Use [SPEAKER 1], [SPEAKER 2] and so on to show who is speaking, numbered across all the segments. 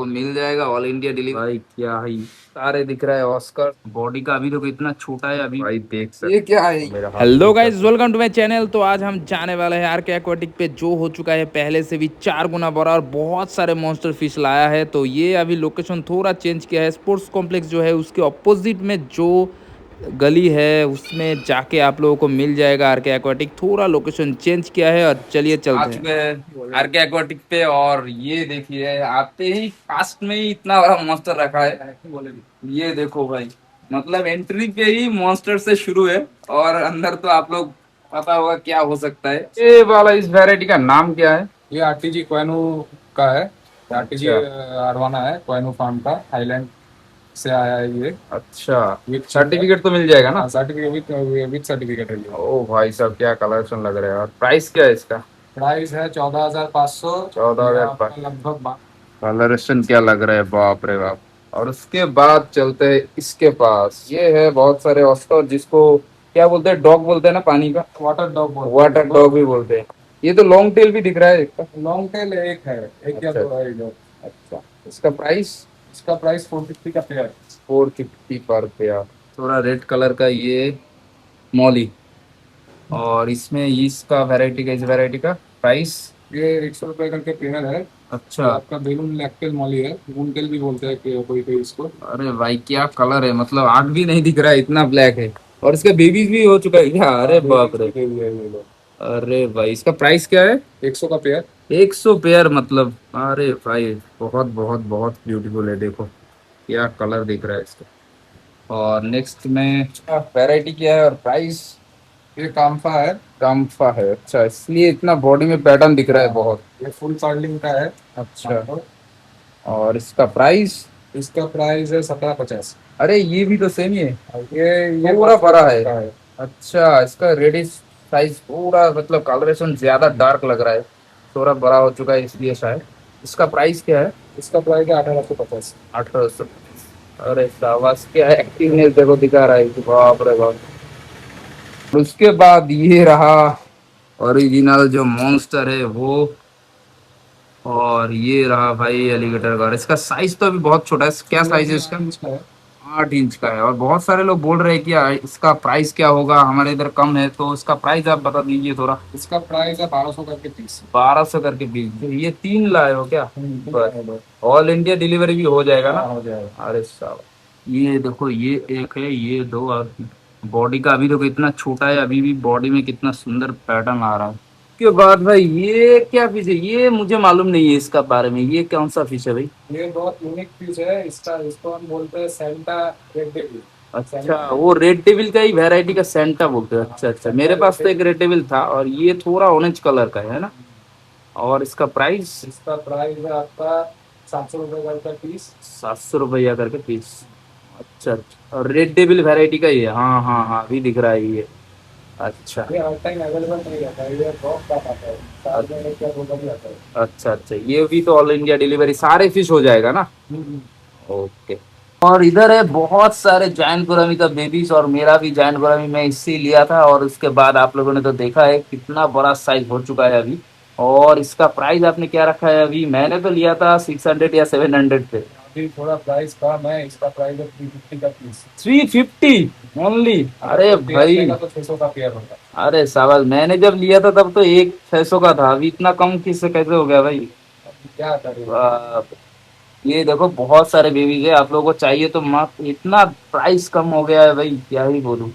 [SPEAKER 1] वो मिल जाएगा all India delivery. भाई क्या है, सारे दिख रहा है ऑस्कर। बॉडी का अभी तो इतना छोटा है अभी, भाई देख सकते। ये क्या है? मेरा हाथ
[SPEAKER 2] हेलो
[SPEAKER 1] नहीं
[SPEAKER 2] गाइज,
[SPEAKER 1] चल
[SPEAKER 2] वेलकम टू माय चैनल। तो आज हम जाने वाले हैं आर के एक्वाटिक पे, जो हो चुका है पहले से भी 4 गुना बड़ा और बहुत सारे मॉन्स्टर फिश लाया है। तो ये अभी लोकेशन थोड़ा चेंज किया है। स्पोर्ट्स कॉम्प्लेक्स जो है उसके ऑपोजिट में जो गली है उसमें जाके आप लोगों को मिल जाएगा आर के एक्वाटिक। थोड़ा लोकेशन चेंज किया है और चलिए
[SPEAKER 1] आ
[SPEAKER 2] चलते हैं।
[SPEAKER 1] चुके हैं आर के एक्वाटिक पे। और ये देखिए, आते ही फास्ट में ही इतना बड़ा मॉन्स्टर रखा है। ये देखो भाई, मतलब एंट्री पे ही मॉन्स्टर से शुरू है और अंदर तो आप लोग पता होगा क्या हो सकता है। ये वाला इस वैरायटी का नाम क्या है?
[SPEAKER 3] ये आरटीजी कोएनो का है। आरटीजी
[SPEAKER 1] अच्छा
[SPEAKER 3] अरवाना है, कोएनो फार्म का, थाईलैंड से आया है ये।
[SPEAKER 1] अच्छा,
[SPEAKER 3] विथ
[SPEAKER 1] सर्टिफिकेट तो मिल जाएगा ना?
[SPEAKER 3] सर्टिफिकेट, विथ सर्टिफिकेट है ये।
[SPEAKER 1] ओ भाई साहब, क्या कलेक्शन लग रहा है। और प्राइस क्या है इसका?
[SPEAKER 3] प्राइस है 14,500।
[SPEAKER 1] 14,500।
[SPEAKER 3] लगभग
[SPEAKER 1] कलरेशन क्या लग रहा है, बाप रे बाप। और उसके बाद चलते हैं इसके पास। ये है बहुत सारे ऑस्कर, जिसको क्या बोलते हैं, डॉग बोलते हैं ना पानी का।
[SPEAKER 3] वाटर डॉग बोलते हैं
[SPEAKER 1] वाटर डॉग भी बोलते हैं। ये तो लॉन्ग टेल भी दिख रहा है इसका।
[SPEAKER 3] इसको। लॉन्ग टेल एक है, एक या
[SPEAKER 1] अच्छा
[SPEAKER 3] दो है इधर।
[SPEAKER 1] अच्छा, इसका प्राइस?
[SPEAKER 3] इसका प्राइस 450 का पेयर।
[SPEAKER 1] 450 पर पेयर। थोड़ा रेड कलर का ये मॉली। और इसमें इसका वैरायटी का, इस वैरायटी का प्राइस?
[SPEAKER 3] ये 100 रुपए करके पेयर है।
[SPEAKER 1] अच्छा।
[SPEAKER 3] ये आपका बेलून लैक्टेल मॉली है, मून टेल भी बोलते हैं कि कोई कोई इसको।
[SPEAKER 1] अरे भाई क्या कलर है, मतलब आग भी नहीं दिख रहा है, इतना ब्लैक है। और इसका बेबीज भी हो चुका है क्या? अरे बाप रे। अरे भाई, इसका प्राइस क्या है?
[SPEAKER 3] 100 का पेयर।
[SPEAKER 1] 100 पेयर मतलब? अरे भाई बहुत बहुत बहुत ब्यूटीफुल है, देखो क्या कलर दिख रहा है इसका। और नेक्स्ट में वैरायटी क्या है और प्राइस?
[SPEAKER 3] ये काम्फा है।
[SPEAKER 1] काम्फा है, अच्छा, इसलिए इतना बॉडी में पैटर्न दिख रहा है बहुत।
[SPEAKER 3] ये फुल पर्लिंग का है।
[SPEAKER 1] अच्छा। और इसका प्राइस?
[SPEAKER 3] इसका प्राइस है 1750।
[SPEAKER 1] अरे ये भी तो सेम ही है।
[SPEAKER 3] ये
[SPEAKER 1] पूरा बड़ा है।
[SPEAKER 3] का है।
[SPEAKER 1] अच्छा, इसका रेडिश साइज पूरा, मतलब कलरेशन ज्यादा डार्क लग रहा है, थोड़ा बड़ा हो चुका है इसलिए शायद। इसका प्राइस क्या है?
[SPEAKER 3] इसका प्राइस है 1850।
[SPEAKER 1] 1800। अरे शाबाश, क्या एक्टिवनेस देखो दिखा रहा है, बाप रे बाप। और उसके बाद ये रहा ओरिजिनल जो मॉन्स्टर है वो। और ये रहा भाई एलिगेटर का। और इसका साइज तो अभी बहुत छोटा है, क्या साइज है इसका?
[SPEAKER 3] 8 इंच का है।
[SPEAKER 1] 8 इंच का है। और बहुत सारे लोग बोल रहे हैं कि इसका प्राइस क्या होगा, हमारे इधर कम है, तो इसका प्राइस आप बता दीजिए थोड़ा।
[SPEAKER 3] इसका प्राइस है 1200 करके पीस।
[SPEAKER 1] 1200 करके बीस। ये 3 लाए हो क्या? बस, ऑल इंडिया डिलीवरी भी हो जाएगा ना?
[SPEAKER 3] हो जाएगा।
[SPEAKER 1] अरे साहब, ये देखो, ये एक है, ये दो। और बॉडी का अभी देखो इतना छोटा है, अभी भी बॉडी में कितना सुंदर पैटर्न आ रहा है। उसके बाद भाई ये क्या फिश है? ये मुझे मालूम नहीं है इसका बारे में, ये कौन सा फिश है भाई?
[SPEAKER 3] ये बहुत यूनिक पीस है इसका। इसको हम बोलते हैं सेंटा रेड डेविल।
[SPEAKER 1] अच्छा, वो रेड डेविल का ही वैरायटी का सेंटा बोलते हैं। अच्छा अच्छा, मेरे पास तो एक रेड डेविल था, और ये थोड़ा ऑरेंज कलर का है ना? और इसका प्राइस?
[SPEAKER 3] इसका प्राइस है आपका 700 रुपये करके पीस।
[SPEAKER 1] 700 रुपया करके पीस। अच्छा अच्छा, और रेड डेविल वैरायटी का ही है। हाँ हाँ हाँ, अभी दिख रहा है ये। अच्छा
[SPEAKER 3] ये हर टाइम अवेलेबल नहीं रहता है, ये बहुत कम आता है, साल में एक या दो बार ही आता है।
[SPEAKER 1] अच्छा अच्छा, ये भी तो ऑल इंडिया डिलीवरी सारे फिश हो जाएगा ना?
[SPEAKER 3] हम्म।
[SPEAKER 1] ओके। और इधर है बहुत सारे जायंट गोरामी का बेबीज, और मेरा भी जायंट गोरामी मैं इससे ही लिया था। और उसके बाद आप लोगों ने तो देखा है कितना बड़ा साइज हो चुका है अभी। और इसका प्राइस आपने क्या रखा है? अभी मैंने तो लिया था 600 या 700 पे।
[SPEAKER 3] अभी थोड़ा प्राइस कम है, इसका प्राइस है 350 का पीस।
[SPEAKER 1] 350 ओनली? अरे
[SPEAKER 3] तो पेयर
[SPEAKER 1] भाई,
[SPEAKER 3] लेगा तो 600 का पेयर होगा।
[SPEAKER 1] अरे सवाल, मैंने जब लिया था तब तो एक 600 का था, अभी इतना कम किससे कैसे हो गया भाई?
[SPEAKER 3] अभी क्या करें।
[SPEAKER 1] बाप। ये देखो बहुत सारे बेबीज है, आप लोगों को चाहिए तो मत, इतना प्राइस कम हो गया है भाई, क्या ही बोलूं।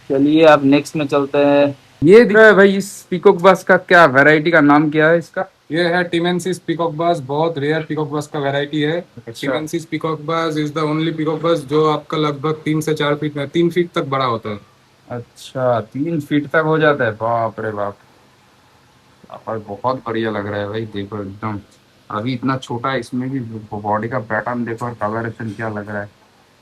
[SPEAKER 1] चलिए अब नेक्स्ट में चलते हैं। ये दिख रहा है भाई, इस पीकॉक बस का क्या वैरायटी का नाम क्या है इसका?
[SPEAKER 3] ये है टिमेंसिस पीकॉक बस, बहुत रेयर पीकॉक बस का वैरायटी है।
[SPEAKER 1] अच्छा।
[SPEAKER 3] टिमेंसिस पीकॉक बस इज द ओनली पीकॉक बस जो आपका लगभग 3 से 4 फीट में, 3 फीट तक बड़ा होता है।
[SPEAKER 1] अच्छा, 3 फीट तक हो जाता है, बाप रे बाप। और बहुत बढ़िया लग रहा है भाई, देखो एकदम। अभी इतना छोटा है, इसमें भी बॉडी का पैटर्न देखो, और कलरेशन क्या लग रहा है।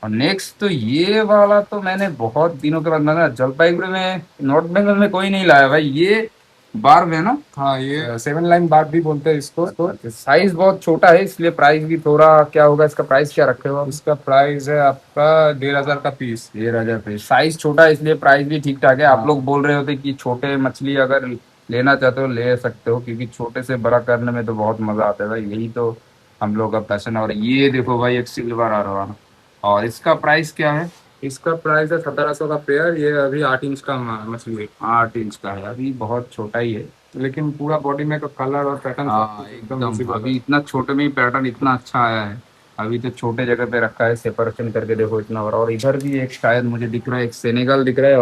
[SPEAKER 1] और नेक्स्ट तो ये वाला तो मैंने बहुत दिनों के बाद, ना जलपाईगुड़ी में, नॉर्थ बंगाल में कोई नहीं लाया भाई ये। बार में ना?
[SPEAKER 3] हाँ, ये 7 लाइन बार भी बोलते हैं इसको। तो
[SPEAKER 1] साइज बहुत छोटा है, इसलिए प्राइस भी थोड़ा क्या होगा? इसका प्राइस क्या रखे हो आप?
[SPEAKER 3] इसका प्राइस है आपका 1,500 का पीस।
[SPEAKER 1] 10,000 पे। साइज छोटा है इसलिए प्राइस भी ठीक ठाक है। आप
[SPEAKER 3] हाँ।
[SPEAKER 1] लोग बोल रहे होते कि छोटे मछली अगर लेना चाहते हो ले सकते हो, क्योंकि छोटे से बड़ा करने में तो बहुत मजा आता है भाई, यही तो हम लोग का पैशन। और ये देखो भाई एक सिल्वर अरोवाना, और इसका प्राइस क्या है?
[SPEAKER 3] इसका प्राइस है 1700 का पेयर। ये अभी 8 इंच का मछली है,
[SPEAKER 1] 8 इंच का है, अभी बहुत छोटा ही है।
[SPEAKER 3] लेकिन पूरा बॉडी में का कलर और पैटर्न सब
[SPEAKER 1] हाँ
[SPEAKER 3] कुछ एकदम
[SPEAKER 1] एकदम,
[SPEAKER 3] विजिबल
[SPEAKER 1] अभी
[SPEAKER 3] है।
[SPEAKER 1] इतना छोटे में ही पैटर्न इतना अच्छा आया है। अभी तो छोटे जगह पे रखा है, सेपरेशन करके देखो इतना बड़ा। और इधर भी एक शायद मुझे दिख रहा है, एक सेनेगल दिख रहा है,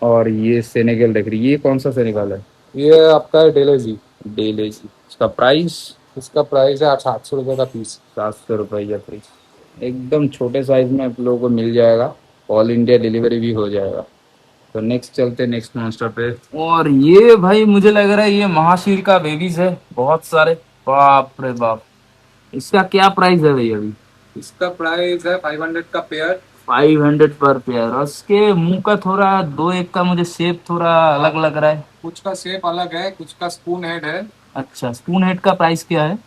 [SPEAKER 1] और ये सेनेगल दिख रही है। ये कौन सा सेनेगल है?
[SPEAKER 3] ये आपका है डेलेजी।
[SPEAKER 1] डेलेजी। इसका प्राइस?
[SPEAKER 3] इसका प्राइस है 800 रुपये का पीस।
[SPEAKER 1] 700 रुपये प्राइस। एकदम छोटे साइज में आप लोगों को मिल जाएगा, ऑल इंडिया डिलीवरी भी हो जाएगा। तो नेक्स्ट चलते, नेक्स्ट मॉन्स्टर पे। और ये भाई मुझे लग रहा है ये महाशीर का बेबीज है, बहुत सारे। बाप रे बाप, इसका क्या प्राइस है भाई अभी?
[SPEAKER 3] इसका प्राइस है 500 का पेयर।
[SPEAKER 1] 500 पर पेयर। और इसके मुंह का थोड़ा दो एक का मुझे शेप थोड़ा अलग लग रहा है।
[SPEAKER 3] कुछ का शेप अलग है, कुछ का स्पून हेड है।
[SPEAKER 1] अच्छा, स्पून हेड का प्राइस क्या है?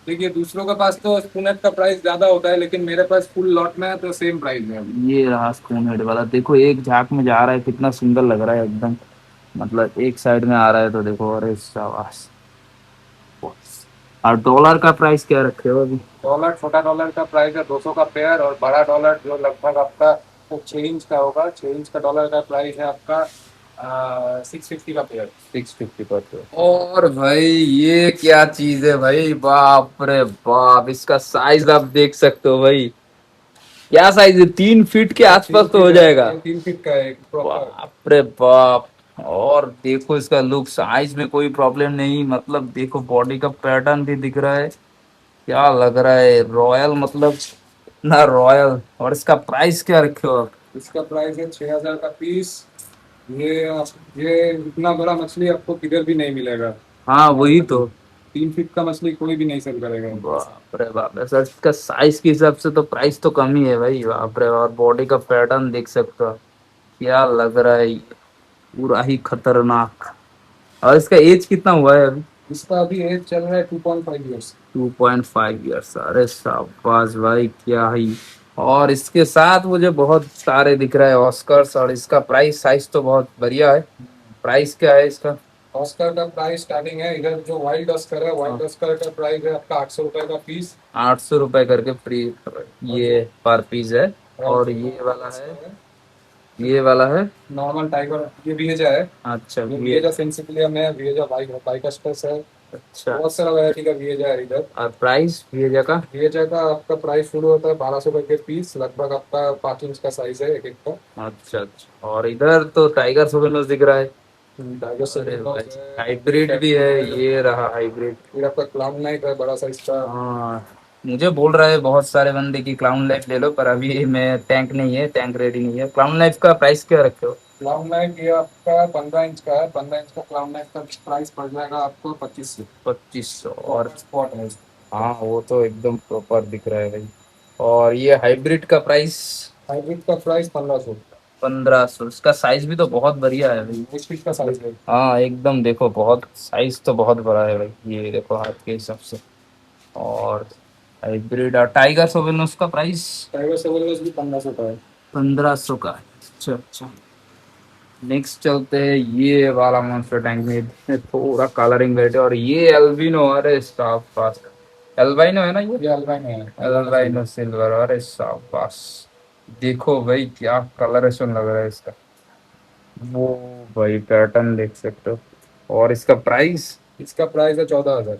[SPEAKER 3] देखिए दूसरों के पास तो स्पून हेड का प्राइस ज्यादा होता है, लेकिन मेरे पास फुल लॉट में है तो सेम प्राइस है अभी।
[SPEAKER 1] ये रहा स्पून हेड वाला, देखो एक झाक में जा रहा है, कितना सुंदर लग रहा है एकदम। मतलब एक साइड में आ रहा है तो देखो, अरे शाबाश। और डॉलर का प्राइस क्या रखे हो अभी?
[SPEAKER 3] डॉलर, छोटा डॉलर का प्राइस है 200 का पेयर, और बड़ा डॉलर जो लगभग आपका 6 इंच का होगा, 6 इंच का डॉलर का प्राइस है आपका 650 का पेयर।
[SPEAKER 1] 650 पर। और भाई ये क्या चीज है भाई, बाप रे बाप, इसका साइज आप देख सकते हो भाई। क्या साइज है, 3 फीट के आसपास तो हो जाएगा।
[SPEAKER 3] 3 फीट का है प्रॉपर।
[SPEAKER 1] बाप रे बाप। और देखो इसका लुक, साइज में कोई प्रॉब्लम नहीं, मतलब देखो बॉडी का पैटर्न भी दिख रहा है, क्या लग रहा है रॉयल, मतलब इतना रॉयल। और इसका प्राइस क्या रखे हो आप?
[SPEAKER 3] इसका प्राइस है 6000 का पीस। ये इतना बड़ा मछली आपको किधर भी नहीं मिलेगा।
[SPEAKER 1] हाँ वही तो।
[SPEAKER 3] 3 फीट का मछली कोई भी नहीं सेल करेगा।
[SPEAKER 1] बाप रे बाप, ऐसा इसका साइज के हिसाब से तो प्राइस तो कम ही है भाई, बाप रे। और बॉडी का पैटर्न देख सकते हो, क्या लग रहा है, पूरा ही खतरनाक। और इसका एज कितना हुआ है अभी?
[SPEAKER 3] इसका अभी एज चल रहा है 2.5 ईयर्स।
[SPEAKER 1] 2.5 ईयर्स, अरे शाबाश भाई, क्या ही। और इसके साथ मुझे बहुत सारे दिख रहा है ऑस्कर्स, और इसका प्राइस साइज तो बहुत बढ़िया है। प्राइस क्या है इसका?
[SPEAKER 3] ऑस्कर का प्राइस स्टार्टिंग है, इधर जो वाइल्ड ऑस्कर है, वाइल्ड ऑस्कर का प्राइस है आपका 800 रुपये का पीस।
[SPEAKER 1] 800 रुपये करके फ्री, ये पर पीस है। और ये वाला है, ये वाला है।
[SPEAKER 3] नॉर्मल टाइगर, ये विएजा है।
[SPEAKER 1] अच्छा
[SPEAKER 3] ये
[SPEAKER 1] ये,
[SPEAKER 3] विएजा सेंसिपिलियम है, विएजा बाइकस्टस है।
[SPEAKER 1] अच्छा।
[SPEAKER 3] बहुत सारा वैरायटी का विएजा है इधर।
[SPEAKER 1] और प्राइस भेजा का?
[SPEAKER 3] विएजा का आपका प्राइस शुरू होता है 1200 रुपये के पीस, लगभग आपका 5 इंच का साइज है एक एक का।
[SPEAKER 1] अच्छा अच्छा। और इधर तो टाइगर सोवेनोस दिख रहा है।
[SPEAKER 3] टाइगर
[SPEAKER 1] अरे भाई,
[SPEAKER 3] सेल्यूलोज है।
[SPEAKER 1] हाइब्रिड भी है, ये रहा हाइब्रिड।
[SPEAKER 3] फिर आपका क्लाउन नाइट है बड़ा साइज का।
[SPEAKER 1] हाँ, मुझे बोल रहा है बहुत सारे बंदे की क्लाउन लाइफ ले लो, पर अभी मैं टैंक नहीं है, टैंक रेडी नहीं है। क्लाउन लाइफ का प्राइस क्या रखे हो?
[SPEAKER 3] क्लाउन नाइट ये आपका 15 इंच का है। 15 इंच का क्लाउन नाइट का प्राइस पड़ जाएगा आपको 2500।
[SPEAKER 1] 2500।
[SPEAKER 3] और
[SPEAKER 1] और
[SPEAKER 3] स्पॉट है।
[SPEAKER 1] हाँ वो तो एकदम प्रॉपर दिख रहा है भाई। और ये हाइब्रिड का प्राइस?
[SPEAKER 3] हाइब्रिड का प्राइस 1500।
[SPEAKER 1] 1500। इसका साइज भी तो बहुत बढ़िया है भाई।
[SPEAKER 3] 20 फीट का साइज है।
[SPEAKER 1] हाँ एकदम, देखो बहुत साइज तो बहुत बड़ा है भाई, ये देखो हाथ के हिसाब से। और हाइब्रिड और टाइगर सोवेनोस का प्राइस?
[SPEAKER 3] टाइगर सेवरलोस भी 1500 का है।
[SPEAKER 1] 1500 का है। अच्छा अच्छा। नेक्स्ट चलते हैं, ये वाला मॉन्स्टर टैंक में थोड़ा कलरिंग रेट है। और ये एल्बिनो, अरे स्टाफ पास, एल्बाइनो है ना ये?
[SPEAKER 3] ये अल्बाइन है।
[SPEAKER 1] एल्बाइनो सिल्वर, अरे शाबाश। देखो भाई क्या कलरेशन लग रहा है इसका, वो भाई पैटर्न देख सकते हो। और इसका प्राइस?
[SPEAKER 3] इसका प्राइस है 14,000।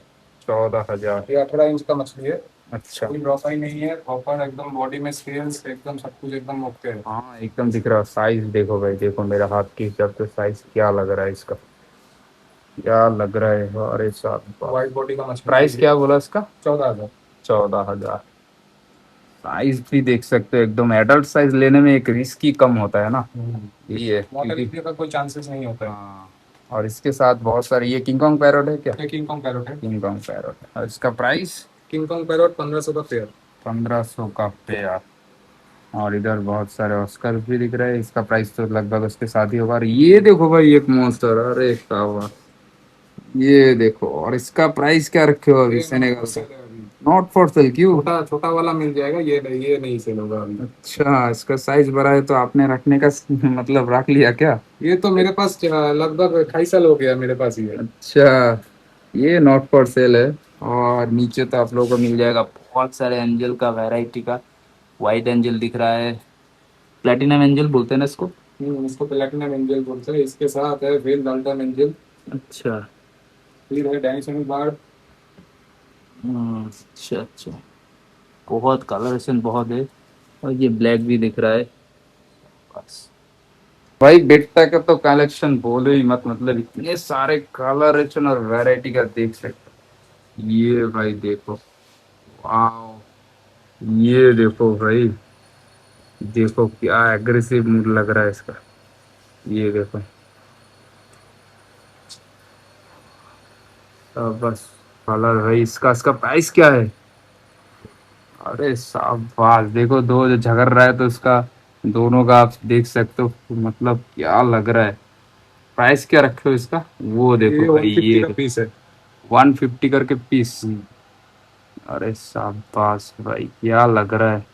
[SPEAKER 1] 14,000।
[SPEAKER 3] ये 18 इंच का मछली है।
[SPEAKER 1] अच्छा।
[SPEAKER 3] कोई ड्रॉप ही नहीं है, प्रॉपर एकदम बॉडी में स्केल्स एकदम सब कुछ एकदम ओके है।
[SPEAKER 1] हाँ एकदम दिख रहा है, साइज देखो भाई, देखो मेरा हाथ के हिसाब से साइज क्या लग रहा है इसका, क्या लग रहा है, अरे साहब।
[SPEAKER 3] वाइट बॉडी का मछली।
[SPEAKER 1] प्राइस क्या बोला इसका?
[SPEAKER 3] 14,000।
[SPEAKER 1] 14,000। साइज भी देख सकते हो, एकदम एडल्ट साइज लेने में एक रिस्क ही कम होता है ना, यही है क्योंकि।
[SPEAKER 3] मोर्टेलिटी का कोई चांसेस नहीं होता है।
[SPEAKER 1] हाँ। और इसके साथ बहुत सारे, ये किंग कॉन्ग पैरोट है क्या?
[SPEAKER 3] ये किंग कॉन्ग पैरोट है।
[SPEAKER 1] किंग कॉन्ग पैरोट है। और इसका प्राइस?
[SPEAKER 3] किंग कॉन्ग पैरोट 1500 का पेयर।
[SPEAKER 1] 1500 का पेयर। और इधर बहुत सारे ऑस्कर भी दिख रहे हैं, इसका प्राइस तो लगभग उसके साथ ही होगा। और ये देखो भाई एक मॉन्स्टर, अरे क्या हुआ, ये देखो। और इसका प्राइस क्या रखे हो अभी सेनेगल का? नॉट फॉर सेल, क्यों?
[SPEAKER 3] छोटा छोटा वाला मिल जाएगा, ये नहीं सेल होगा अभी।
[SPEAKER 1] अच्छा, इसका साइज बड़ा है तो आपने रखने का मतलब रख लिया क्या?
[SPEAKER 3] ये तो मेरे पास लगभग 28 साल हो गया मेरे पास ही है।
[SPEAKER 1] अच्छा, ये नॉट फॉर सेल है। और नीचे तो आप लोगों को मिल जाएगा बहुत सारे एंजल का वैरायटी का। वाइट एंजल दिख रहा है, प्लेटिनम एंजल बोलते हैं ना इसको।
[SPEAKER 3] इसको प्लेटिनम एंजल बोलते हैं। इसके साथ है वेल डाल्टन एंजल,
[SPEAKER 1] अच्छा।
[SPEAKER 3] फिर है डैनिशन बार्ड।
[SPEAKER 1] अच्छा अच्छा, बहुत कलरेशन बहुत है। और ये ब्लैक भी दिख रहा है बस। भाई बेटा का तो कलेक्शन बोलो ही मत, मतलब इतने सारे कलरेशन और वैरायटी का देख सकते हो। ये भाई देखो, वाओ, ये देखो भाई, देखो क्या एग्रेसिव मूड लग रहा है इसका। ये देखो, बस कलर भाई, इसका इसका प्राइस क्या है? अरे शाबाश, देखो दो जो झगड़ रहा है तो इसका दोनों का आप देख सकते हो, मतलब क्या लग रहा है। प्राइस क्या रखे हो इसका? वो देखो
[SPEAKER 3] ये
[SPEAKER 1] भाई,
[SPEAKER 3] 150
[SPEAKER 1] ये
[SPEAKER 3] का पीस है।
[SPEAKER 1] 150 करके पीस। अरे शाबाश भाई, क्या लग रहा है।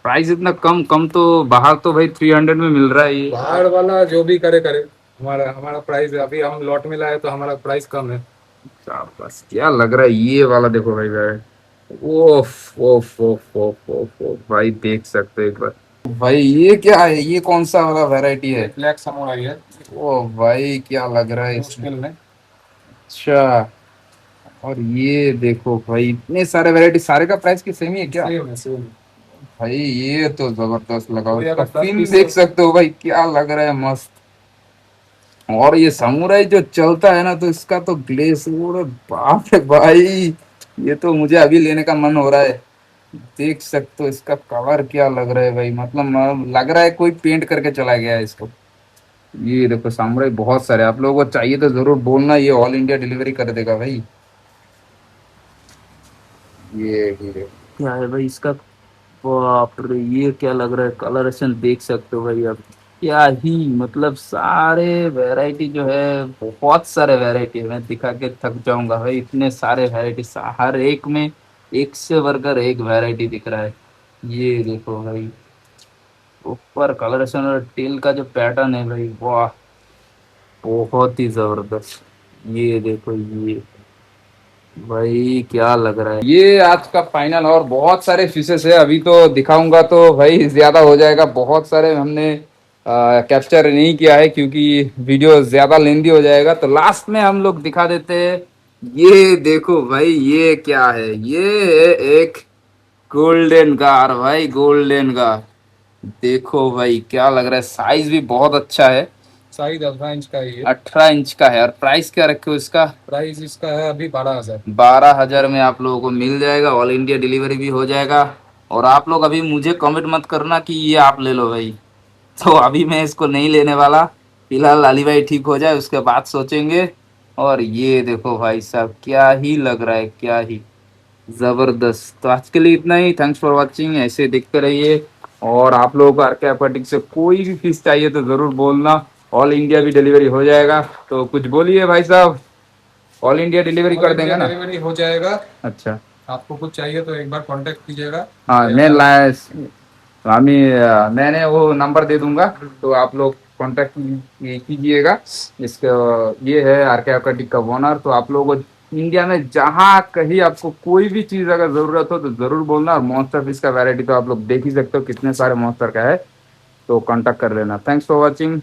[SPEAKER 1] प्राइस इतना कम कम तो बाहर तो भाई 300 में मिल रहा है ये।
[SPEAKER 3] बाहर वाला जो भी करे करे, हमारा हमारा प्राइस अभी हम लॉट में लाए तो हमारा प्राइस कम है।
[SPEAKER 1] शाबाश, क्या लग रहा है। ये वाला देखो भाई भाई, ओफ ओफ ओफ ओफ ओफ ओफ, भाई देख सकते हो एक बार। भाई ये क्या है, ये कौन सा वाला वैरायटी है?
[SPEAKER 3] ब्लैक समुराई है,
[SPEAKER 1] ओ भाई, क्या लग रहा है इसमें।
[SPEAKER 3] मुश्किल में।
[SPEAKER 1] अच्छा। और ये देखो भाई, इतने सारे वैरायटी, सारे का प्राइस की सेम ही है क्या?
[SPEAKER 3] सेम है सेम।
[SPEAKER 1] भाई ये तो जबरदस्त लगाओ,
[SPEAKER 3] कोई
[SPEAKER 1] इसका
[SPEAKER 3] अगर 10
[SPEAKER 1] पिन
[SPEAKER 3] पीस
[SPEAKER 1] देख सकते हो भाई, क्या लग रहा है, मस्त। और ये समुराई जो चलता है ना, तो इसका तो ग्लेस, ओरे बाप रे भाई, ये तो मुझे अभी लेने का मन हो रहा है। देख सकते हो इसका कलर क्या लग रहा है भाई, मतलब लग रहा है कोई पेंट करके चला गया है इसको। ये देखो समुराई बहुत सारे, आप लोगों को चाहिए तो जरूर बोलना, ये ऑल इंडिया डिलीवरी कर देगा भाई। ये क्या है भाई इसका, बाप रे, ये क्या लग रहा है, कलरेशन देख सकते हो भाई आप। क्या ही मतलब, सारे वैरायटी जो है, बहुत सारे वैरायटी है, मैं दिखा के थक जाऊंगा भाई, इतने सारे वैरायटी, हर एक में एक से बढ़कर एक वैरायटी दिख रहा है। ये देखो भाई, ऊपर कलरेशन और टेल का जो पैटर्न है भाई, वाह, बहुत ही जबरदस्त। ये देखो, ये भाई क्या लग रहा है। ये आज का फाइनल, और बहुत सारे फिशेस है, अभी तो दिखाऊंगा तो भाई ज्यादा हो जाएगा, बहुत सारे हमने कैप्चर नहीं किया है क्योंकि वीडियो ज्यादा लेंदी हो जाएगा, तो लास्ट में हम लोग दिखा देते हैं। ये देखो भाई, ये क्या है, ये है एक गोल्डन कार भाई, गोल्डन कार। देखो भाई क्या लग रहा है, साइज भी बहुत अच्छा है।
[SPEAKER 3] साइज 18 इंच का ही है।
[SPEAKER 1] 18 इंच का है। और प्राइस क्या रखे हो इसका?
[SPEAKER 3] प्राइस इसका है अभी 12,000।
[SPEAKER 1] 12,000 में आप लोगों को मिल जाएगा, ऑल इंडिया डिलीवरी भी हो जाएगा। और आप लोग अभी मुझे कमेंट मत करना कि ये आप ले लो भाई, तो अभी मैं इसको नहीं लेने वाला। फिलहाल अली भाई ठीक हो जाए उसके बाद सोचेंगे। और ये देखो भाई साहब, क्या ही लग रहा है, क्या ही जबरदस्त। तो आज के लिए इतना ही, थैंक्स फॉर वॉचिंग, ऐसे देखते रहिए। और आप लोगों को आरके एक्वाटिक से कोई भी फिश चाहिए तो जरूर बोलना, ऑल इंडिया भी डिलीवरी हो जाएगा। तो कुछ बोलिए भाई साहब, ऑल इंडिया डिलीवरी
[SPEAKER 3] ऑल
[SPEAKER 1] कर देंगे
[SPEAKER 3] इंडिया
[SPEAKER 1] ना?
[SPEAKER 3] डिलीवरी हो जाएगा।
[SPEAKER 1] अच्छा।
[SPEAKER 3] आपको कुछ चाहिए तो एक बार कांटेक्ट कीजिएगा।
[SPEAKER 1] हाँ, मैं मैंने वो नंबर दे दूंगा, तो आप लोग कांटेक्ट कीजिएगा। इसका ये है आरके एक्वाटिक का ओनर। तो आप लोगों को इंडिया में जहाँ कहीं आपको कोई भी चीज़ अगर ज़रूरत हो तो ज़रूर बोलना। और मॉन्स्टर फिश का वैरायटी तो आप लोग देख ही सकते हो, कितने सारे मॉन्स्टर का है, तो कांटेक्ट कर लेना। Thanks for watching.